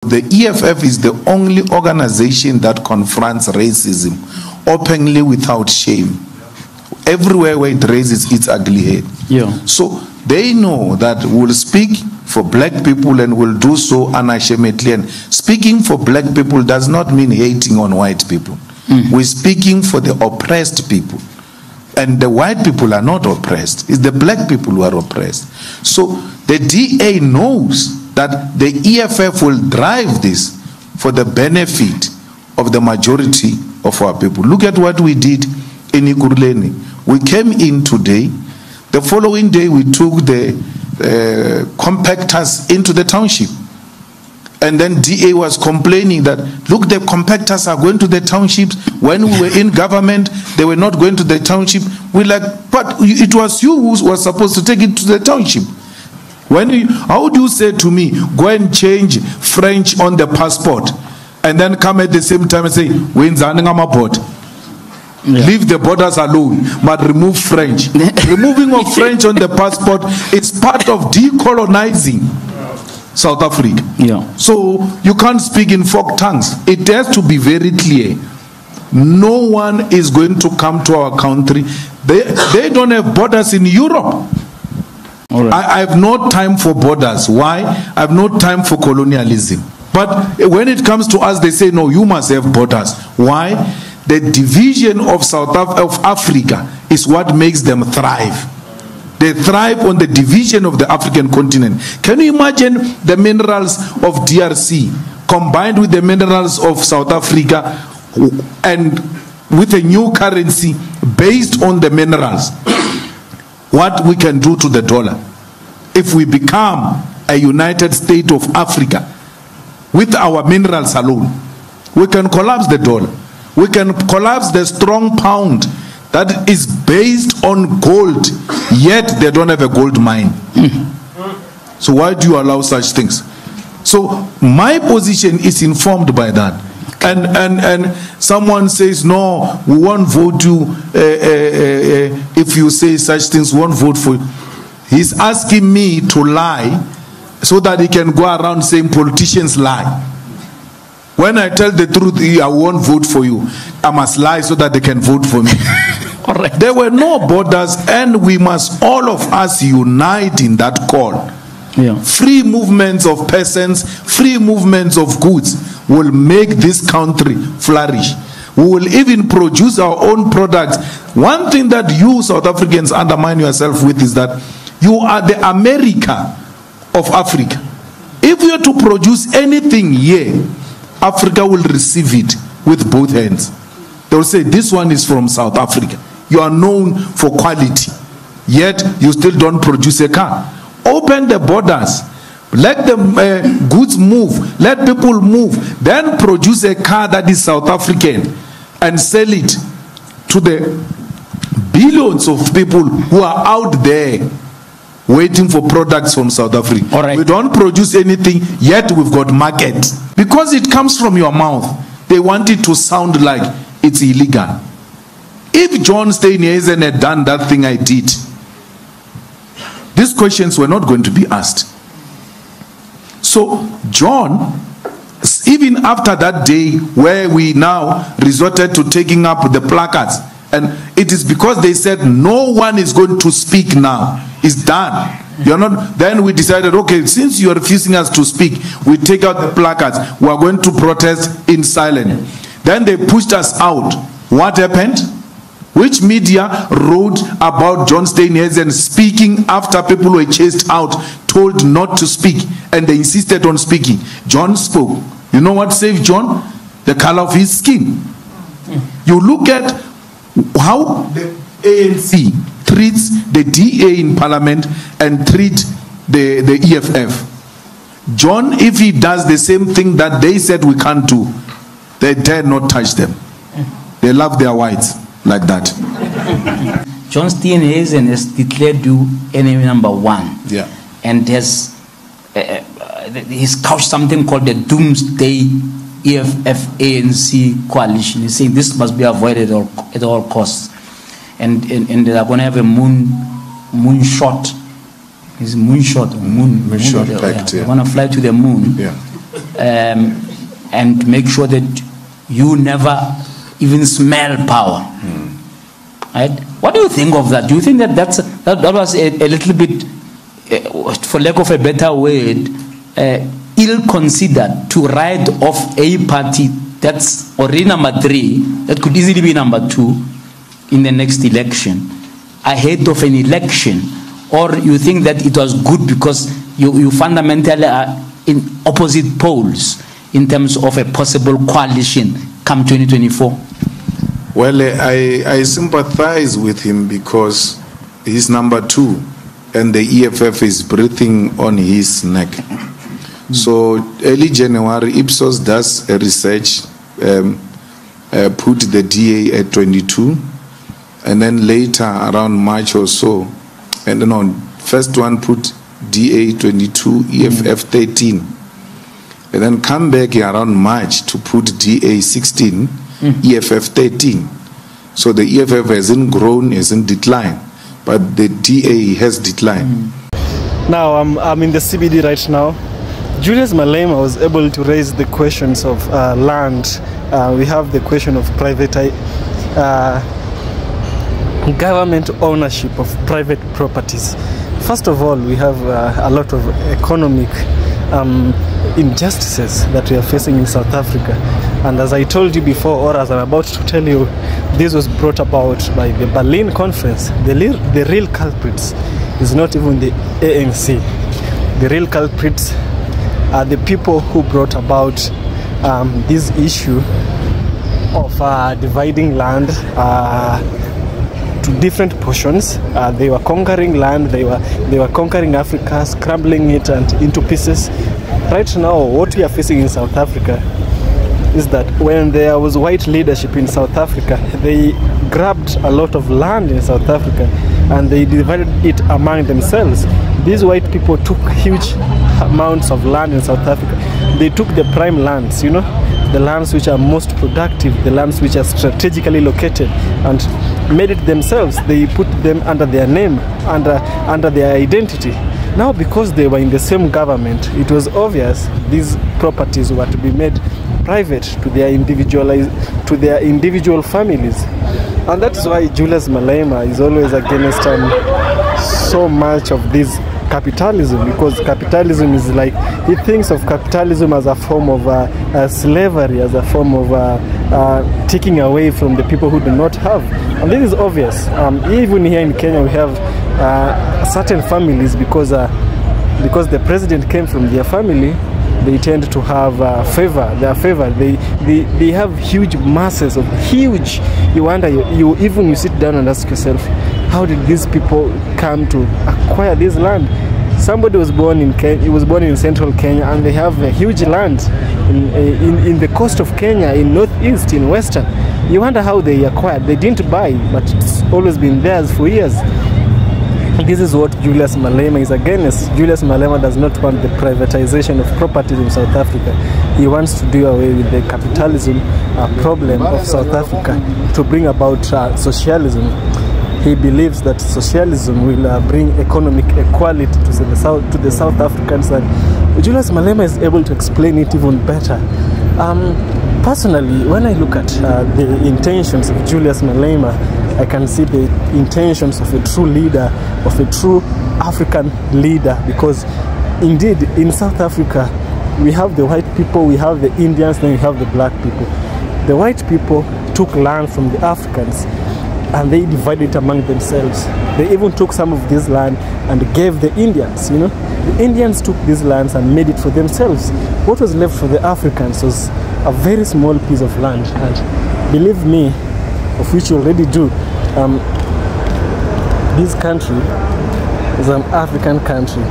The EFF is the only organization that confronts racism openly without shame. Everywhere where it raises its ugly head. Yeah. So they know that we'll speak for black people and will do so unashamedly. And speaking for black people does not mean hating on white people. We're speaking for the oppressed people. And the white people are not oppressed. It's the black people who are oppressed. So the DA knows that the EFF will drive this for the benefit of the majority of our people. Look at what we did in Ikuruleni. We came in today. The following day we took the compactors into the township. And then DA was complaining that, look, the compactors are going to the townships. When we were in government, they were not going to the township. We're like, but it was you who was supposed to take it to the township. How would you say to me, go and change French on the passport, and then come at the same time and say, leave the borders alone, but remove French. Removing of French on the passport is part of decolonizing South Africa. Yeah. So you can't speak in folk tongues. It has to be very clear. No one is going to come to our country. They don't have borders in Europe. All right. I have no time for borders. Why? I have no time for colonialism. But when it comes to us, they say, no, you must have borders. Why? The division of Africa is what makes them thrive. They thrive on the division of the African continent. Can you imagine the minerals of DRC combined with the minerals of South Africa and with a new currency based on the minerals? What we can do to the dollar if we become a United States of Africa with our minerals alone? We can collapse the dollar. We can collapse the strong pound that is based on gold, yet they don't have a gold mine. So why do you allow such things? So my position is informed by that. And someone says, no, we won't vote you if you say such things, we won't vote for you. He's asking me to lie so that he can go around saying politicians lie. When I tell the truth, I won't vote for you. I must lie so that they can vote for me. All right. There were no borders, and we must all of us unite in that call. Yeah. Free movements of persons, free movements of goods will make this country flourish. We will even produce our own products. One thing that you South Africans undermine yourself with is that you are the America of Africa. If you are to produce anything here, Africa will receive it with both hands. They will say, this one is from South Africa. You are known for quality, yet you still don't produce a car. Open the borders. Let the goods move. Let people move. Then produce a car that is South African and sell it to the billions of people who are out there waiting for products from South Africa. All right. We don't produce anything, yet we've got market. Because it comes from your mouth, they want it to sound like it's illegal. If John Steenhuisen had done that thing I did, these questions were not going to be asked. So John, even after that day where we now resorted to taking up the placards, and it is because they said no one is going to speak now. It's done. You're not. Then we decided, okay, since you are refusing us to speak, we take out the placards. We are going to protest in silence. Then they pushed us out. What happened? Which media wrote about John Steenhuisen speaking after people were chased out, told not to speak, and they insisted on speaking? John spoke. You know what saved John? The color of his skin. You look at how the ANC treats the DA in parliament and treat the EFF. John, if he does the same thing that they said we can't do, they dare not touch them. They love their whites like that. John Steenhuisen has declared you enemy number one. Yeah. And has he's couched something called the Doomsday EFF ANC coalition. He's saying this must be avoided at all costs. And they're going to have a moonshot. It's moonshot. Moonshot. Pact, They're going to fly to the moon. Yeah. and make sure that you never even smell power. Right? What do you think of that? Do you think that that was a little bit, for lack of a better word, ill-considered to write off a party that's already number 3, that could easily be number 2 in the next election, ahead of an election? Or you think that it was good because you fundamentally are in opposite poles in terms of a possible coalition come 2024? Well, I sympathize with him because he's number 2 and the EFF is breathing on his neck. So early January, Ipsos does a research, put the DA at 22, and then later around March or so, and then on first one put DA 22, EFF 13, and then come back around March to put DA 16, EFF 13. So the EFF hasn't grown, hasn't declined, but the DA has declined. Now I'm in the CBD right now. Julius Malema was able to raise the questions of land. We have the question of private government ownership of private properties. First of all, we have a lot of economic injustices that we are facing in South Africa. And as I told you before, or as I'm about to tell you, this was brought about by the Berlin conference. The real culprits is not even the ANC. The real culprits are the people who brought about this issue of dividing land to different portions. They were conquering land, they were conquering Africa, scrambling it into pieces. Right now, what we are facing in South Africa is that when there was white leadership in South Africa, they grabbed a lot of land in South Africa and they divided it among themselves. These white people took huge amounts of land in South Africa. They took the prime lands, you know, the lands which are most productive, the lands which are strategically located, and made it themselves. They put them under their name, under their identity. Now, because they were in the same government, it was obvious these properties were to be made private to their individual families. And that's why Julius Malema is always against so much of this capitalism, because capitalism is like, he thinks of capitalism as a form of slavery, as a form of taking away from the people who do not have. And this is obvious. Even here in Kenya, we have certain families, because the president came from their family, they tend to have favor. They have huge masses of huge. You wonder, you sit down and ask yourself, how did these people come to acquire this land? Somebody was born in Kenya, he was born in central Kenya, and they have a huge land in the coast of Kenya, in northeast, in western. You wonder how they acquired. They didn't buy, but it's always been theirs for years. This is what Julius Malema is against. Julius Malema does not want the privatization of properties in South Africa. He wants to do away with the capitalism problem of South Africa to bring about socialism. He believes that socialism will bring economic equality to the South Africans, and Julius Malema is able to explain it even better. Personally, when I look at the intentions of Julius Malema, I can see the intentions of a true leader, of a true African leader, because indeed in South Africa we have the white people, we have the Indians, then we have the black people. The white people took land from the Africans and they divided it among themselves. They even took some of this land and gave the Indians, you know. The Indians took these lands and made it for themselves. What was left for the Africans was a very small piece of land, and believe me, of which you already do, this country is an African country,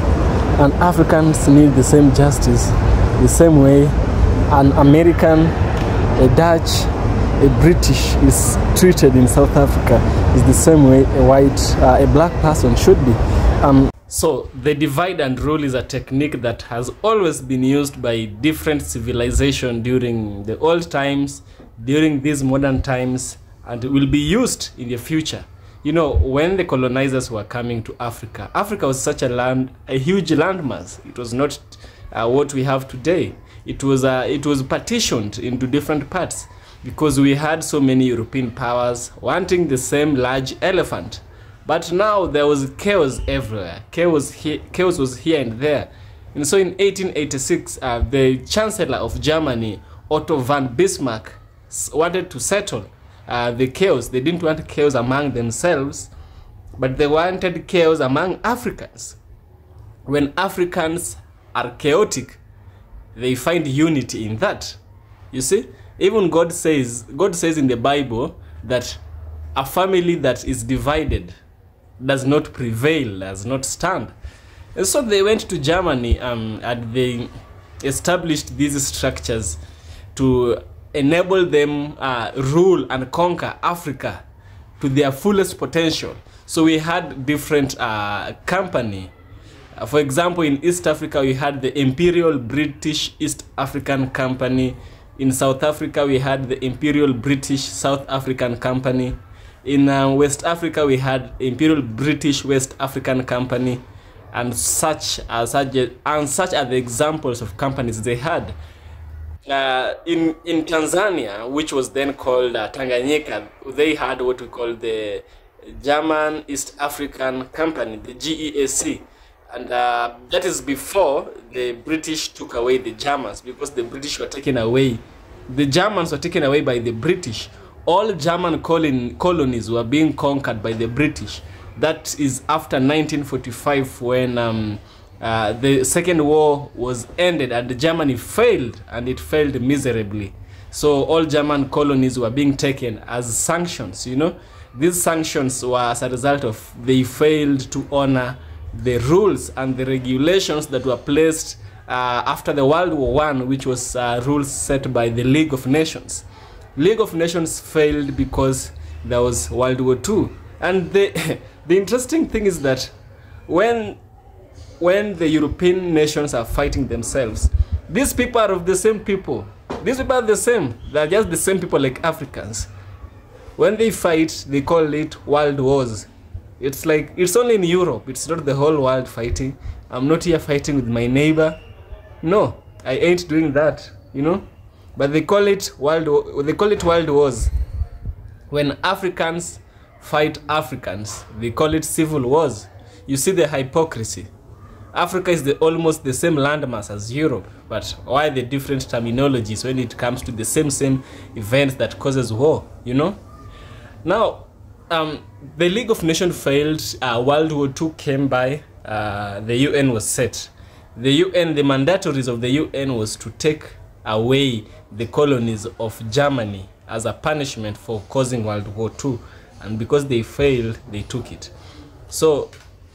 and Africans need the same justice, the same way an American, a Dutch, a British is treated in South Africa is the same way a white, a black person should be. So the divide and rule is a technique that has always been used by different civilizations during the old times, during these modern times, and will be used in the future. You know, when the colonizers were coming to Africa, Africa was such a huge landmass. It was not what we have today. it was partitioned into different parts because we had so many European powers wanting the same large elephant. But now there was chaos everywhere. Chaos was here and there. And so in 1886, the Chancellor of Germany, Otto von Bismarck, wanted to settle the chaos. They didn't want chaos among themselves, but they wanted chaos among Africans. When Africans are chaotic, they find unity in that. You see, even God says in the Bible that a family that is divided does not prevail, does not stand. And so they went to Germany and they established these structures to enable them rule and conquer Africa to their fullest potential. So we had different company. For example, in East Africa, we had the Imperial British East African Company. In South Africa, we had the Imperial British South African Company. In West Africa, we had Imperial British West African Company, and such are the examples of companies they had. In Tanzania, which was then called Tanganyika, they had what we call the German East African Company, the GEAC. And that is before the British took away the Germans, because the British were taken away. The Germans were taken away by the British. All German colonies were being conquered by the British. That is after 1945, when the Second War was ended and Germany failed, and it failed miserably. So all German colonies were being taken as sanctions, you know. These sanctions were as a result of they failed to honor the rules and the regulations that were placed after the World War I, which was rules set by the League of Nations. League of Nations failed because there was World War II. And the interesting thing is that when the European nations are fighting themselves, these people are of the same people. These people are the same. They are just the same people like Africans. When they fight, they call it world wars. It's like, it's only in Europe. It's not the whole world fighting. I'm not here fighting with my neighbor. No, I ain't doing that, you know. But they call it world wars. When Africans fight Africans, they call it civil wars. You see the hypocrisy. Africa is almost the same landmass as Europe, but why the different terminologies when it comes to the same event that causes war, you know? Now, the League of Nations failed. World War II came by. The UN was set. The UN, the mandatories of the UN was to take away the colonies of Germany as a punishment for causing World War II. And because they failed, they took it. So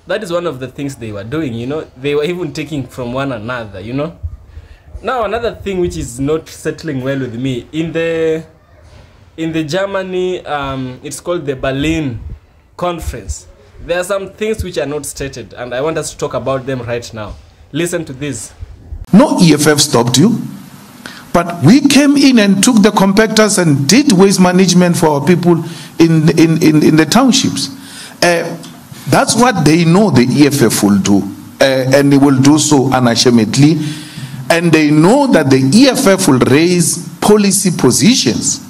that is one of the things they were doing, you know. They were even taking from one another, you know. Now, another thing which is not settling well with me, in the Germany, it's called the Berlin Conference. There are some things which are not stated, and I want us to talk about them right now. Listen to this. No EFF stopped you, but we came in and took the compactors and did waste management for our people in the townships. That's what they know the EFF will do, and they will do so unashamedly. And they know that the EFF will raise policy positions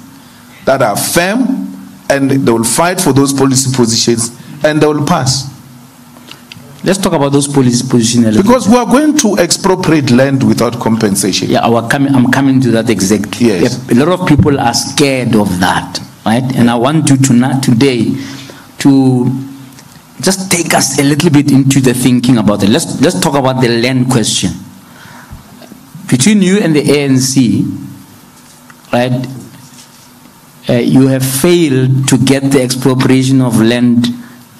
that are firm, and they will fight for those policy positions, and they will pass. Let's talk about those policy positions. Because we are going to expropriate land without compensation. Yeah, I'm coming to that exactly. Yes. A lot of people are scared of that, right? And I want you today to just take us a little bit into the thinking about it. Let's talk about the land question. Between you and the ANC, right? You have failed to get the expropriation of land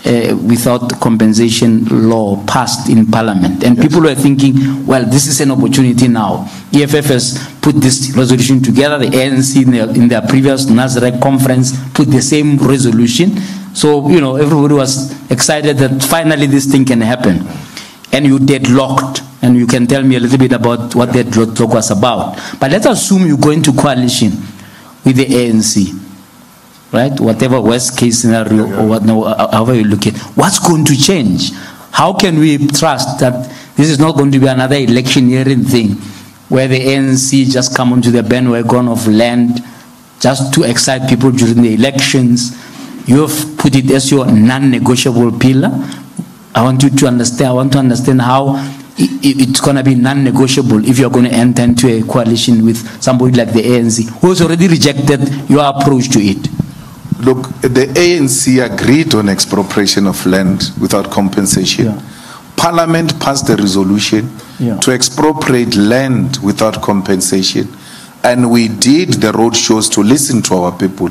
without compensation law passed in Parliament. And yes, people were thinking, well, this is an opportunity now. EFF has put this resolution together. The ANC in their previous Nazareth conference put the same resolution. So, you know, everybody was excited that finally this thing can happen. And you deadlocked. And you can tell me a little bit about what that deadlock was about. But let's assume you go into coalition with the ANC, right? Whatever worst case scenario or however you look at it, what's going to change? How can we trust that this is not going to be another electioneering thing? where the ANC just come onto the bandwagon of land just to excite people during the elections. You have put it as your non-negotiable pillar. I want you to understand. I want to understand how it's going to be non-negotiable if you're going to enter into a coalition with somebody like the ANC, who has already rejected your approach to it. Look, the ANC agreed on expropriation of land without compensation. Yeah. Parliament passed a resolution to expropriate land without compensation. And we did the road shows to listen to our people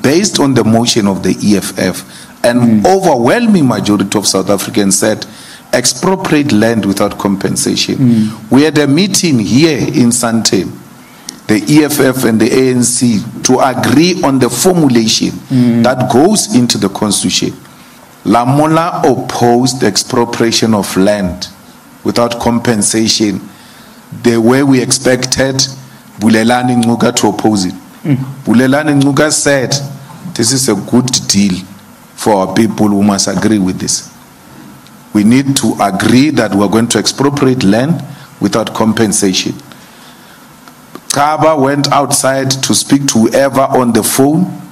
based on the motion of the EFF. And overwhelming majority of South Africans said, expropriate land without compensation. We had a meeting here in Sandton, the EFF and the ANC, to agree on the formulation that goes into the constitution. Lamola opposed expropriation of land without compensation the way we expected Bulelani Nguga to oppose it. Bulelani Nguga said, this is a good deal for our people who must agree with this. We need to agree that we're going to expropriate land without compensation. Kaba went outside to speak to whoever on the phone,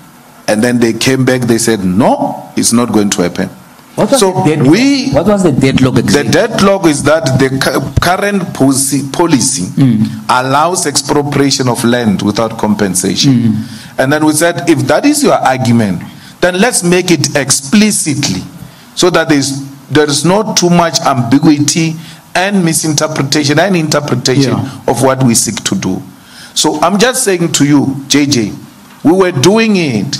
and then they came back, they said, no, it's not going to happen. What was the deadlock exactly? The deadlock is that the current policy allows expropriation of land without compensation. And then we said, if that is your argument, then let's make it explicitly so that there is not too much ambiguity and misinterpretation and interpretation of what we seek to do. So I'm just saying to you, JJ, we were doing it.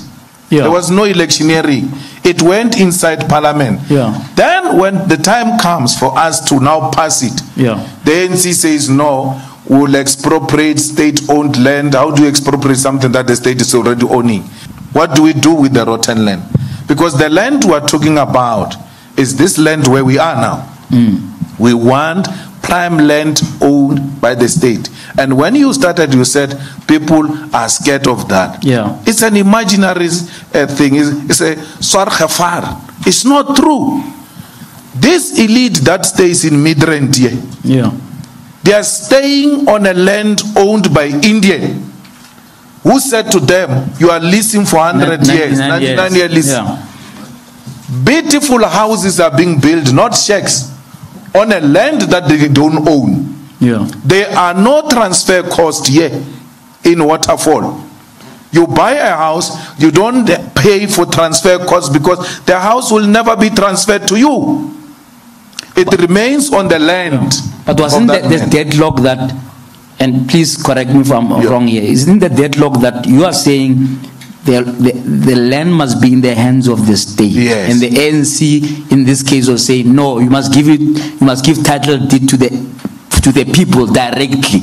There was no electioneering. It went inside Parliament. Then when the time comes for us to now pass it, the ANC says, no, we'll expropriate state-owned land. How do you expropriate something that the state is already owning? What do we do with the rotten land? Because the land we're talking about is this land where we are now. We want prime land owned by the state. And when you started, you said people are scared of that. It's an imaginary thing. It's a swar khafar. It's not true. This elite that stays in Midrand here, they are staying on a land owned by Indian. Who said to them, you are leasing for 100 years, 99 years leasing. Beautiful houses are being built, not shacks, on a land that they don't own. There are no transfer costs here in Waterfall. You buy a house, you don't pay for transfer costs because the house will never be transferred to you. It remains on the land. But wasn't the deadlock that, and please correct me if I'm wrong here, isn't the deadlock that you are saying the land must be in the hands of the state, and the ANC in this case will say no, you must give title deed to the people directly.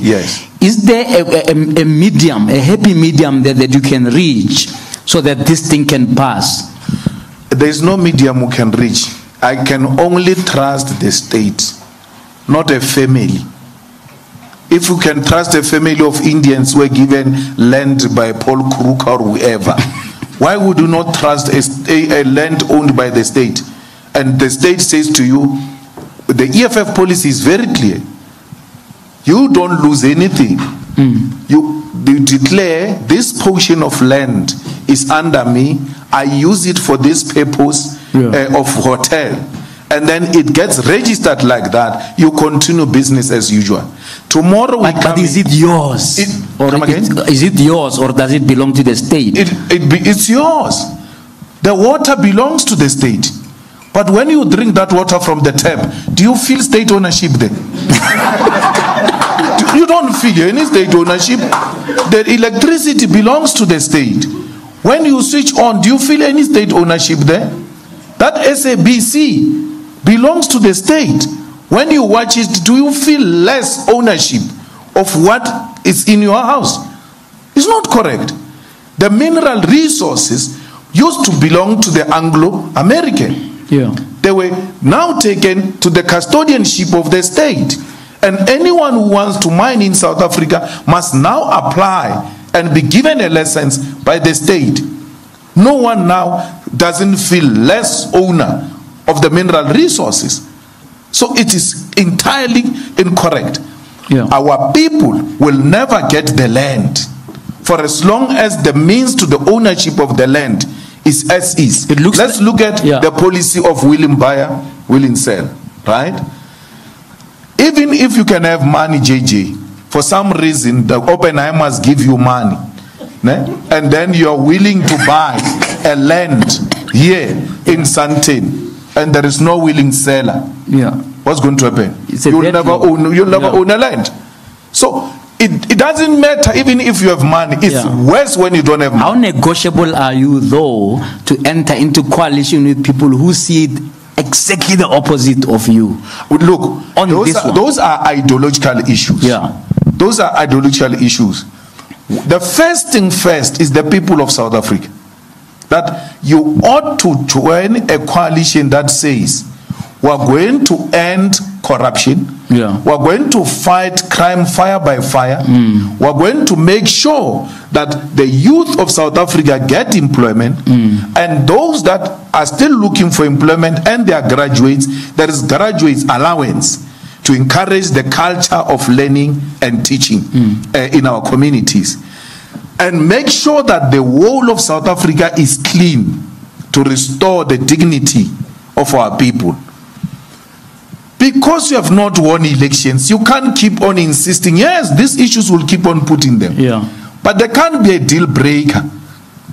Is there a medium, a happy medium that you can reach so that this thing can pass? There is no medium we can reach. I can only trust the state, not a family. If you can trust a family of Indians who were given land by Paul Crook or whoever, why would you not trust a land owned by the state? And the state says to you, the EFF policy is very clear. You don't lose anything. You declare this portion of land is under me. I use it for this purpose of hotel. And then it gets registered like that. You continue business as usual. Tomorrow we but is it yours? Is it yours or does it belong to the state? It's yours. The water belongs to the state. But when you drink that water from the tap, do you feel state ownership there? You don't feel any state ownership. The electricity belongs to the state. When you switch on, do you feel any state ownership there? That SABC belongs to the state. When you watch it, do you feel less ownership of what is in your house? It's not correct. The mineral resources used to belong to the Anglo-American. They were now taken to the custodianship of the state. And anyone who wants to mine in South Africa must now apply and be given a license by the state. No one now doesn't feel less owner of the mineral resources. So it is entirely incorrect. our people will never get the land for as long as the means to the ownership of the land is as is. Let's look at the policy of willing buyer, willing sell, right? Even if you can have money, JJ, for some reason the Oppenheimers give you money, and then you're willing to buy a land here in Sandton, and there is no willing seller. What's going to happen? You'll never own a land. So it doesn't matter even if you have money. It's worse when you don't have money. How negotiable are you, though, to enter into coalition with people who see it exactly the opposite of you? Look, those are ideological issues. Those are ideological issues. The first thing first is the people of South Africa. That you ought to join a coalition that says, we're going to end corruption. We're going to fight crime fire by fire. We're going to make sure that the youth of South Africa get employment. And those that are still looking for employment and they are graduates, there is graduates allowance to encourage the culture of learning and teaching in our communities. And make sure that the whole of South Africa is clean to restore the dignity of our people. Because you have not won elections, you can't keep on insisting, yes, these issues will keep on putting them. But there can't be a deal breaker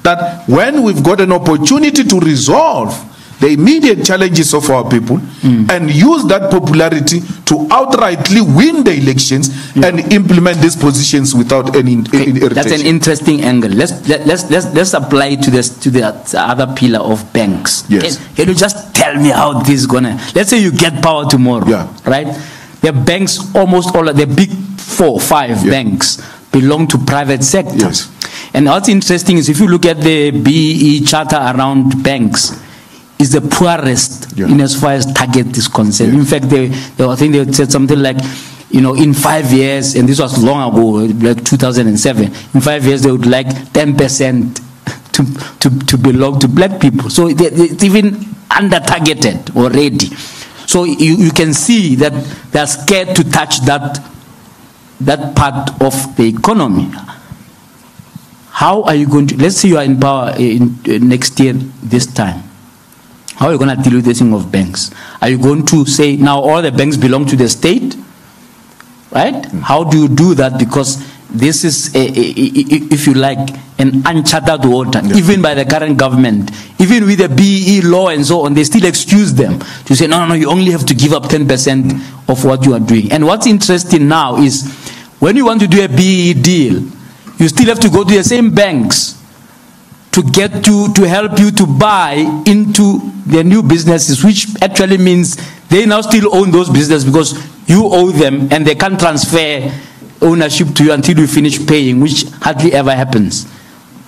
that when we've got an opportunity to resolve the immediate challenges of our people and use that popularity to outrightly win the elections and implement these positions without any irritation. That's an interesting angle. Let's apply it to the other pillar of banks. Can you just tell me how this is gonna? Let's say you get power tomorrow, right? The banks, almost all of the big 4 or 5 banks belong to private sector. And what's interesting is if you look at the BEE charter around banks, is the poorest in as far as target is concerned. In fact, I think they said something like, you know, in 5 years, and this was long ago, like 2007, in 5 years they would like 10% to belong to black people. So it's even under targeted already. So you can see that they're scared to touch that part of the economy. How are you going to, let's say you are in power next year this time. How are you going to deal with this thing of banks? Are you going to say now all the banks belong to the state? Right? How do you do that? Because this is, if you like, an uncharted water, even by the current government. Even with the BEE law and so on, they still excuse them to say, no, you only have to give up 10% of what you are doing. And what's interesting now is when you want to do a BEE deal, you still have to go to the same banks to get you, to help you to buy into their new businesses, which actually means they now still own those businesses because you owe them and they can't transfer ownership to you until you finish paying, which hardly ever happens.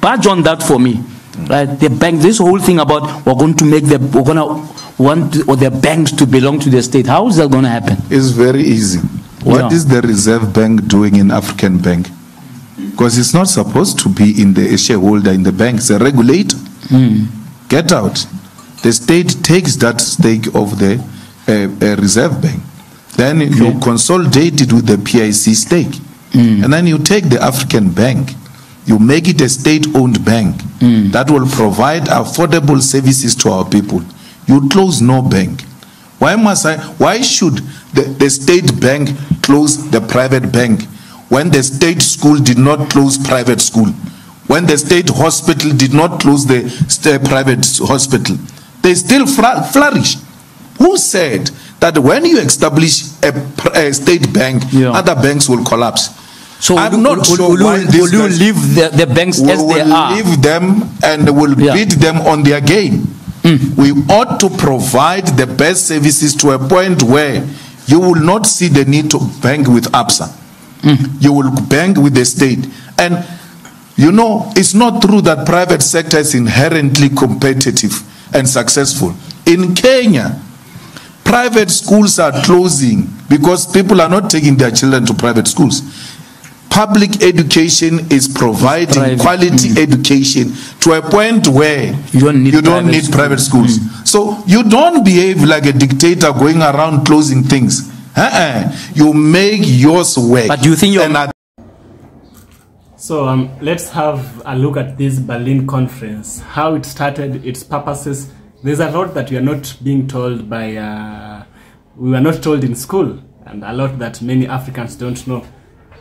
Badge on that for me. Right? The bank, this whole thing about we're going to want the banks to belong to the state. How is that going to happen? It's very easy. What is the Reserve Bank doing in African Bank? Because it's not supposed to be in the shareholder in the bank. It's a regulator. Get out. The state takes that stake of the Reserve Bank. Then you consolidate it with the PIC stake. And then you take the African Bank. You make it a state-owned bank that will provide affordable services to our people. You close no bank. Why should the state bank close the private bank when the state school did not close private school? When the state hospital did not close the private hospital? They still flourish. Who said that when you establish a state bank, other banks will collapse? So I'm not sure why will you leave the banks as they are? We will leave them and will beat them on their game. We ought to provide the best services to a point where you will not see the need to bank with ABSA. You will bank with the state. And you know, it's not true that private sector is inherently competitive and successful. In Kenya, private schools are closing because people are not taking their children to private schools. Public education is providing quality education to a point where you don't need private schools. So you don't behave like a dictator going around closing things. You make yours work. But do you think So let's have a look at this Berlin conference, how it started, its purposes. There's a lot that we are not being told by, we were not told in school, and a lot that many Africans don't know.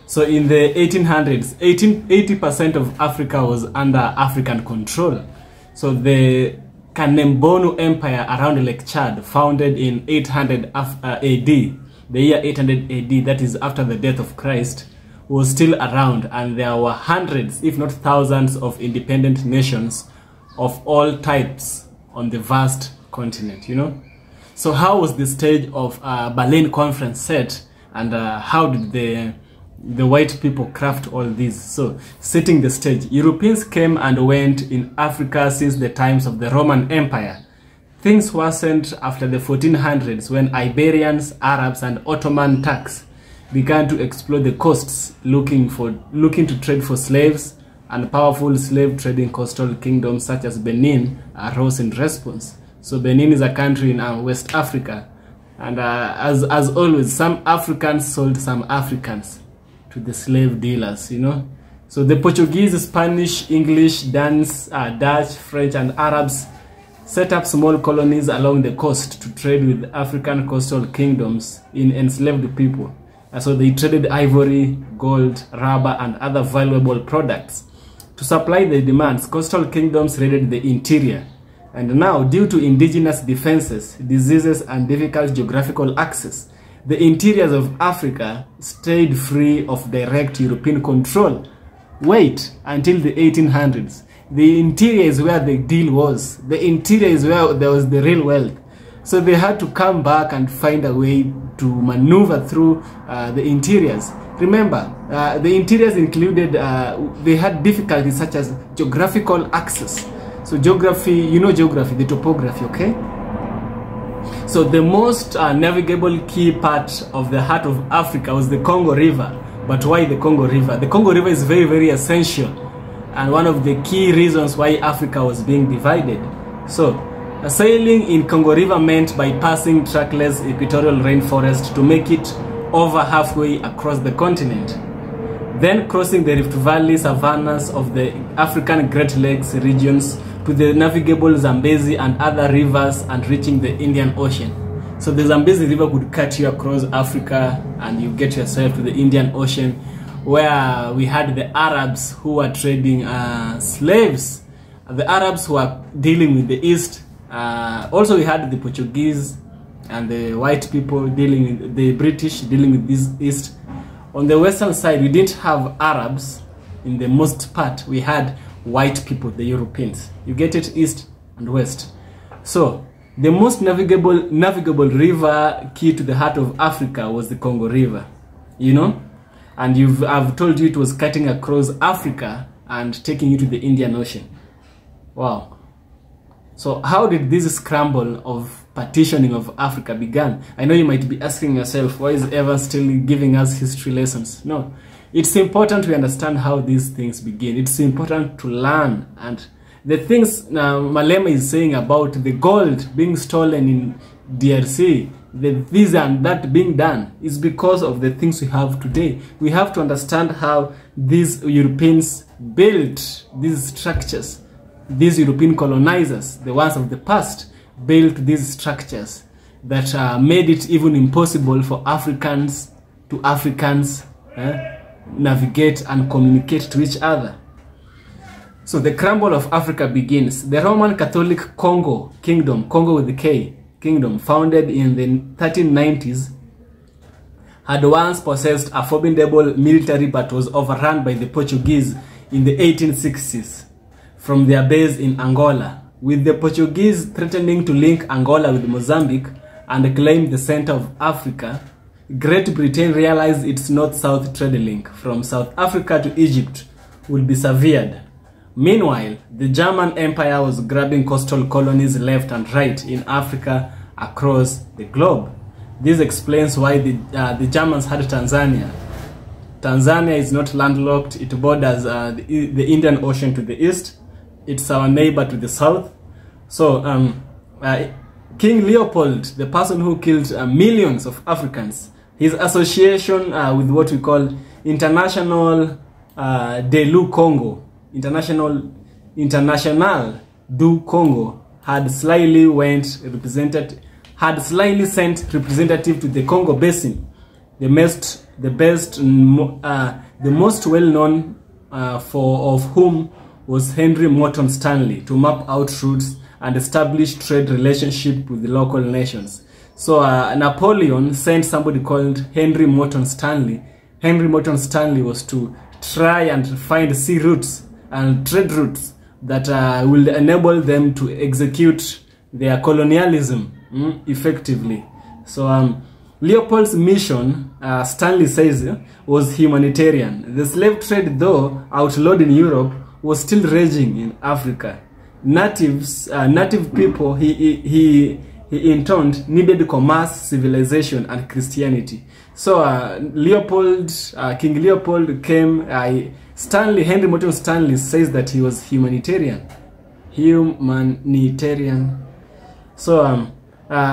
So in the 1800s, 80% of Africa was under African control. So the Kanembonu Empire around Lake Chad, founded in 800 AD, the year 800 AD, that is after the death of Christ, was still around, and there were hundreds, if not thousands, of independent nations of all types on the vast continent, you know. So how was the stage of Berlin conference set, and how did the white people craft all this? So setting the stage, Europeans came and went in Africa since the times of the Roman Empire. Things worsened after the 1400s when Iberians, Arabs and Ottoman Turks began to explore the coasts looking to trade for slaves, and powerful slave trading coastal kingdoms such as Benin arose in response. So Benin is a country in West Africa, and as always, some Africans sold some Africans to the slave dealers, you know. So the Portuguese, Spanish, English, Dutch, French and Arabs set up small colonies along the coast to trade with African coastal kingdoms in enslaved people. So they traded ivory, gold, rubber and other valuable products. To supply the demands, coastal kingdoms raided the interior. And now, due to indigenous defenses, diseases and difficult geographical access, the interiors of Africa stayed free of direct European control. Wait until the 1800s. The interior is where the deal was. The interior is where there was the real wealth. So they had to come back and find a way to maneuver through the interiors. Remember, the interiors included, they had difficulties such as geographical access. So geography, you know geography, the topography, okay? So the most navigable key part of the heart of Africa was the Congo River. But why the Congo River? The Congo River is very, very essential, and one of the key reasons why Africa was being divided. So sailing in Congo River meant bypassing trackless equatorial rainforest to make it over halfway across the continent, then crossing the Rift Valley savannas of the African Great Lakes regions to the navigable Zambezi and other rivers and reaching the Indian Ocean. So the Zambezi River could cut you across Africa and you get yourself to the Indian Ocean, where we had the Arabs who were trading slaves, the Arabs who were dealing with the East. Also we had the Portuguese and the white people dealing with the British, dealing with this East. On the western side, we didn't have Arabs in the most part. We had white people, the Europeans. You get it, East and West. So the most navigable river key to the heart of Africa was the Congo River, you know, and I've told you it was cutting across Africa and taking you to the Indian Ocean. Wow. So how did this scramble of partitioning of Africa began? I know you might be asking yourself, why is Evans still giving us history lessons? No, it's important to understand how these things begin. It's important to learn. And the things Malema is saying about the gold being stolen in DRC, this and that being done, is because of the things we have today. We have to understand how these Europeans built these structures. These European colonizers, the ones of the past, built these structures that made it even impossible for Africans to navigate and communicate to each other. So the crumble of Africa begins. The Roman Catholic Congo Kingdom, Congo with the K, Kingdom, founded in the 1390s, had once possessed a formidable military but was overrun by the Portuguese in the 1860s. From their base in Angola, with the Portuguese threatening to link Angola with Mozambique and claim the center of Africa, Great Britain realized its north-south trade link from South Africa to Egypt would be severed. Meanwhile, the German Empire was grabbing coastal colonies left and right in Africa across the globe. This explains why the Germans had Tanzania. Tanzania is not landlocked, it borders the Indian Ocean to the east. It's our neighbor to the south. So King Leopold, the person who killed millions of Africans, his association with what we call International de l'U Congo, International du Congo, had slyly sent representative to the Congo Basin, the most well-known of whom was Henry Morton Stanley, to map out routes and establish trade relationship with the local nations. So Napoleon sent somebody called Henry Morton Stanley. Henry Morton Stanley was to try and find sea routes and trade routes that will enable them to execute their colonialism effectively. So Leopold's mission, Stanley says, was humanitarian. The slave trade, though outlawed in Europe, was still raging in Africa. Native people, he intoned, needed commerce, civilization, and Christianity. So King Leopold came. Henry Morton Stanley says that he was humanitarian. So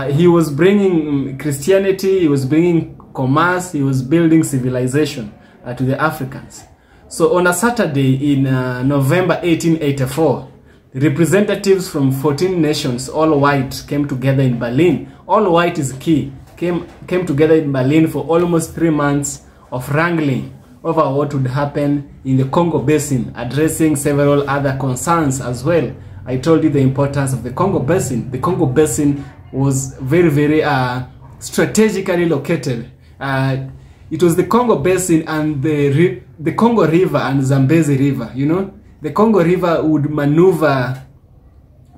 he was bringing Christianity, he was bringing commerce, he was building civilization to the Africans. So on a Saturday in November 1884, representatives from 14 nations, all white, came together in Berlin. All white is key. Came together in Berlin for almost 3 months of wrangling over what would happen in the Congo Basin, addressing several other concerns as well. I told you the importance of the Congo Basin. The Congo Basin was very, very strategically located. It was the Congo Basin and the Congo River and Zambezi River. You know, the Congo River would maneuver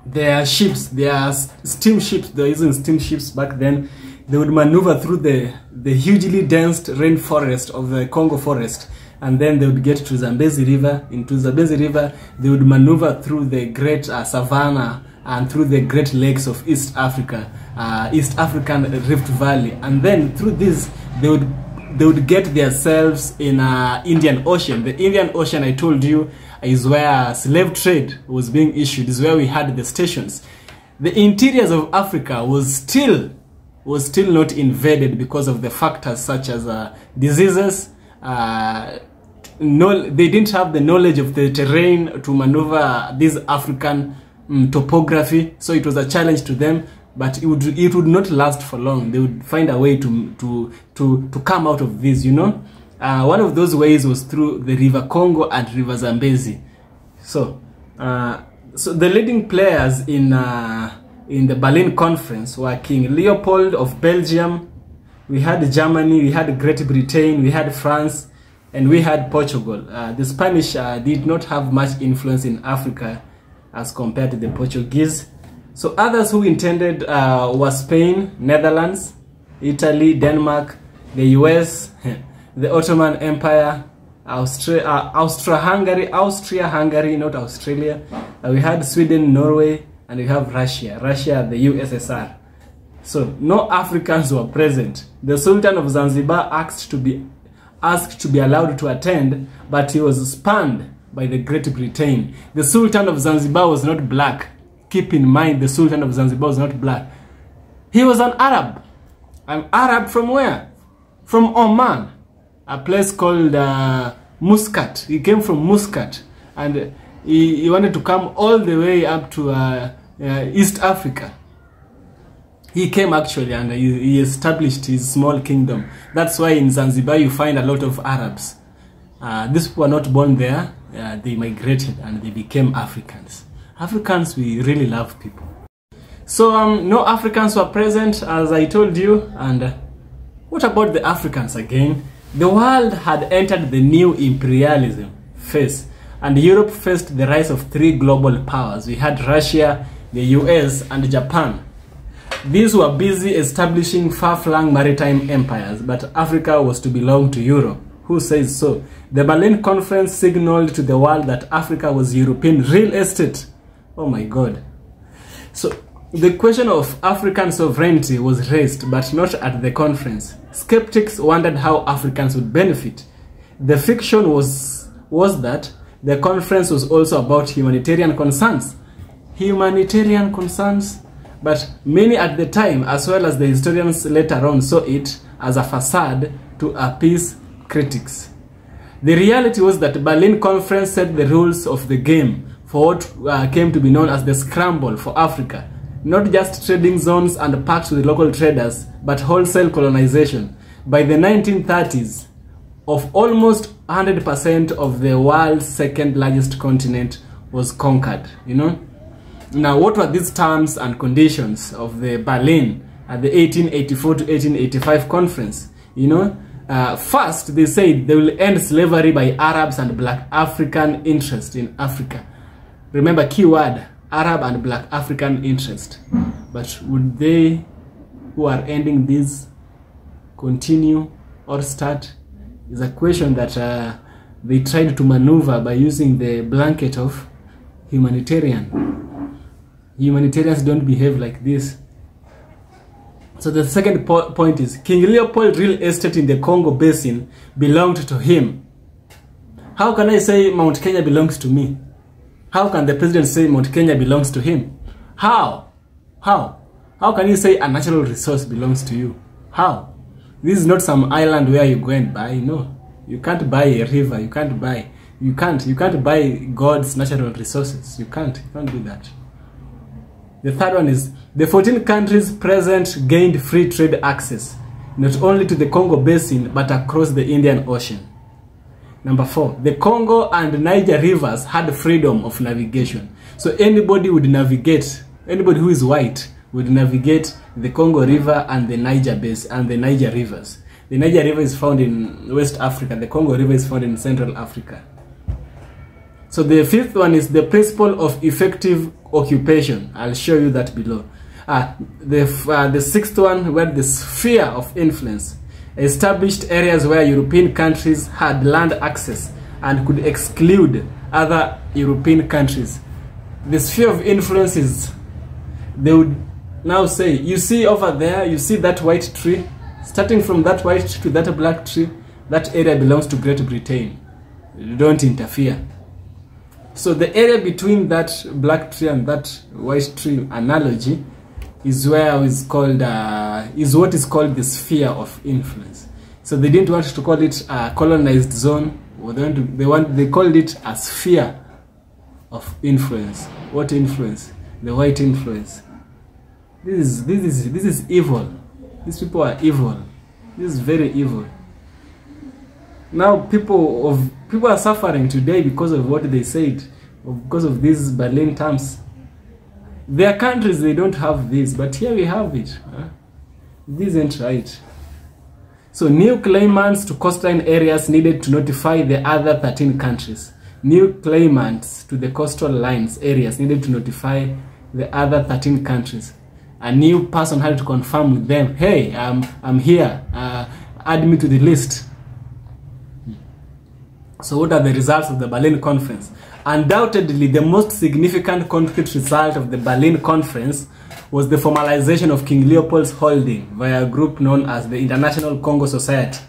their ships, their steamships. They were using steamships back then. They would maneuver through the hugely dense rainforest of the Congo forest, and then they would get to Zambezi River. Into Zambezi River, they would maneuver through the great savannah and through the Great Lakes of East Africa, East African Rift Valley, and then through this they would get themselves in Indian Ocean. The Indian Ocean, I told you, is where slave trade was being issued. Is where we had the stations. The interiors of Africa was still not invaded because of the factors such as diseases. They didn't have the knowledge of the terrain to maneuver this African topography, so it was a challenge to them. But it would not last for long. They would find a way to come out of this. You know, one of those ways was through the River Congo and River Zambezi. So the leading players in the Berlin Conference were King Leopold of Belgium, we had Germany, we had Great Britain, we had France, and we had Portugal. The Spanish did not have much influence in Africa as compared to the Portuguese. So others who intended were Spain, Netherlands, Italy, Denmark, the US, the Ottoman Empire, Austria-Hungary, not Australia. We had Sweden, Norway, and we have Russia, the USSR. So no Africans were present. The Sultan of Zanzibar asked to be allowed to attend, but he was spurned by the Great Britain. The Sultan of Zanzibar was not black. Keep in mind, the Sultan of Zanzibar was not black. He was an Arab. An Arab from where? From Oman, a place called Muscat. He came from Muscat, and he wanted to come all the way up to East Africa. He came actually, and he established his small kingdom. That's why in Zanzibar you find a lot of Arabs. These people were not born there. They migrated and they became Africans. Africans, we really love people. So no Africans were present, as I told you. And what about the Africans again? The world had entered the new imperialism phase, and Europe faced the rise of 3 global powers. We had Russia, the US, and Japan. These were busy establishing far-flung maritime empires, but Africa was to belong to Europe. Who says so? The Berlin Conference signaled to the world that Africa was European real estate. Oh my God. So the question of African sovereignty was raised, but not at the conference. Skeptics wondered how Africans would benefit. The fiction was that the conference was also about humanitarian concerns. Humanitarian concerns? But many at the time, as well as the historians later on, saw it as a facade to appease critics. The reality was that the Berlin Conference set the rules of the game for what came to be known as the scramble for Africa. Not just trading zones and pacts with local traders, but wholesale colonization. By the 1930s, of almost 100% of the world's second largest continent was conquered, you know. Now, what were these terms and conditions of the Berlin at the 1884 to 1885 conference? You know, first, they said they will end slavery by Arabs and black African interest in Africa. Remember, keyword, Arab and black African interest. But would they who are ending this continue or start? Is a question that they tried to maneuver by using the blanket of humanitarian. Humanitarians don't behave like this. So the second point is, King Leopold's real estate in the Congo Basin belonged to him. How can I say Mount Kenya belongs to me? How can the president say Mount Kenya belongs to him? How? How can you say a natural resource belongs to you? How? This is not some island where you go and buy. No, you can't buy a river. You can't buy God's natural resources. You can't do that. The third one is, the 14 countries present gained free trade access, not only to the Congo Basin, but across the Indian Ocean. Number 4, the Congo and Niger rivers had freedom of navigation. So anybody would navigate, anybody who is white would navigate the Congo River and the Niger Basin and the Niger rivers. The Niger River is found in West Africa. The Congo River is found in Central Africa. So the fifth one is the principle of effective occupation. I'll show you that below. The sixth one, where the sphere of influence. Established areas where European countries had land access and could exclude other European countries. The sphere of influence is, they would now say, you see over there, you see that white tree? Starting from that white tree to that black tree, that area belongs to Great Britain. Don't interfere. So the area between that black tree and that white tree analogy is where is called is what is called the sphere of influence. So they didn't want to call it a colonized zone, or they called it a sphere of influence. What influence? The white influence. This is evil. These people are evil. This is very evil. Now people are suffering today because of what they said, or because of these Berlin terms. Their countries, they don't have this, but here we have it. This isn't right. So new claimants to coastline areas needed to notify the other 13 countries. New claimants to the coastal lines areas needed to notify the other 13 countries. A new person had to confirm with them, hey, I'm here, add me to the list. So what are the results of the Berlin Conference? Undoubtedly, the most significant concrete result of the Berlin Conference was the formalization of King Leopold's holding via a group known as the International Congo Society.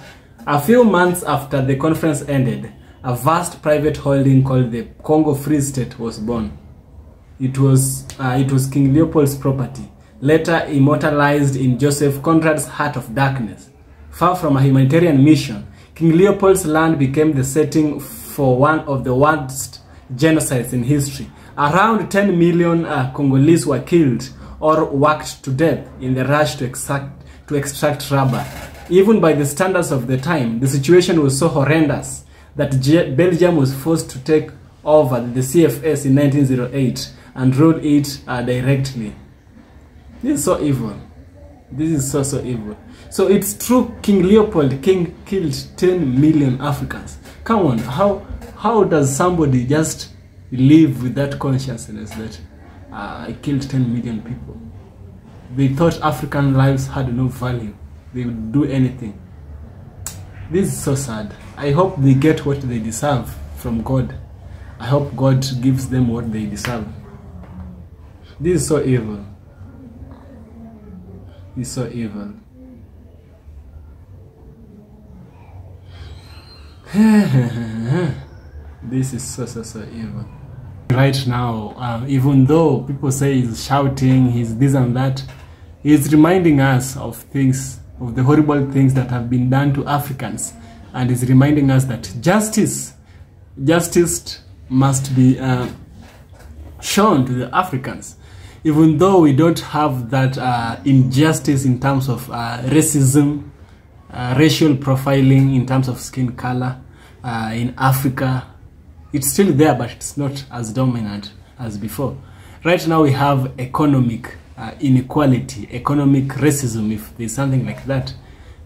A few months after the conference ended, a vast private holding called the Congo Free State was born. It was King Leopold's property, later immortalized in Joseph Conrad's Heart of Darkness. Far from a humanitarian mission, King Leopold's land became the setting for one of the worst genocides in history. Around 10 million Congolese were killed or worked to death in the rush to extract rubber. Even by the standards of the time, the situation was so horrendous that Belgium was forced to take over the CFS in 1908 and rule it directly. This is so evil. This is so evil. So it's true, King Leopold killed 10 million Africans. Come on, how does somebody just live with that consciousness that I killed 10 million people? They thought African lives had no value. They would do anything. This is so sad. I hope they get what they deserve from God. I hope God gives them what they deserve. This is so evil. This is so evil. This is so evil. Right now, even though people say he's shouting, he's this and that, he's reminding us of things, of the horrible things that have been done to Africans, and he's reminding us that justice must be shown to the Africans. Even though we don't have that injustice in terms of racism, racial profiling in terms of skin color in Africa, it's still there, but it's not as dominant as before. Right now we have economic inequality, economic racism, if there's something like that,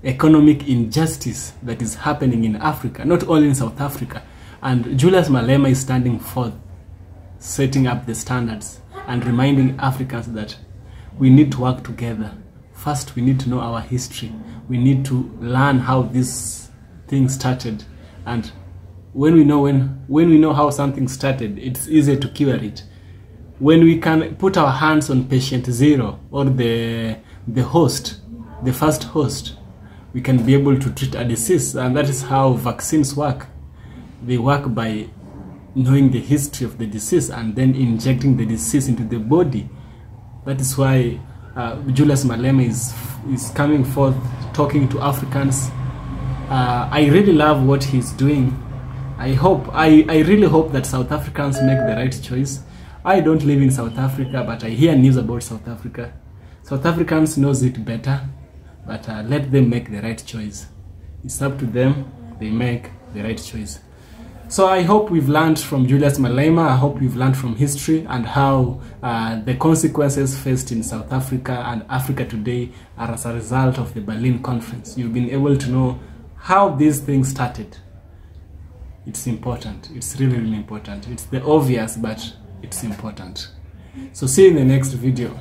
economic injustice that is happening in Africa, not only in South Africa. And Julius Malema is standing forth, setting up the standards and reminding Africans that we need to work together. First, we need to know our history. We need to learn how this thing started, and when we know how something started, it's easier to cure it. When we can put our hands on patient zero, or the host, the first host, we can be able to treat a disease. And that is how vaccines work. They work by knowing the history of the disease and then injecting the disease into the body. That is why Julius Malema is coming forth, talking to Africans. I really love what he's doing. I really hope that South Africans make the right choice. I don't live in South Africa, but I hear news about South Africa. South Africans knows it better, but let them make the right choice. It's up to them. They make the right choice. So I hope we've learned from Julius Malema. I hope we've learned from history and how the consequences faced in South Africa and Africa today are as a result of the Berlin Conference. You've been able to know how these things started. It's important. It's really, really important. It's the obvious, but it's important. So see you in the next video.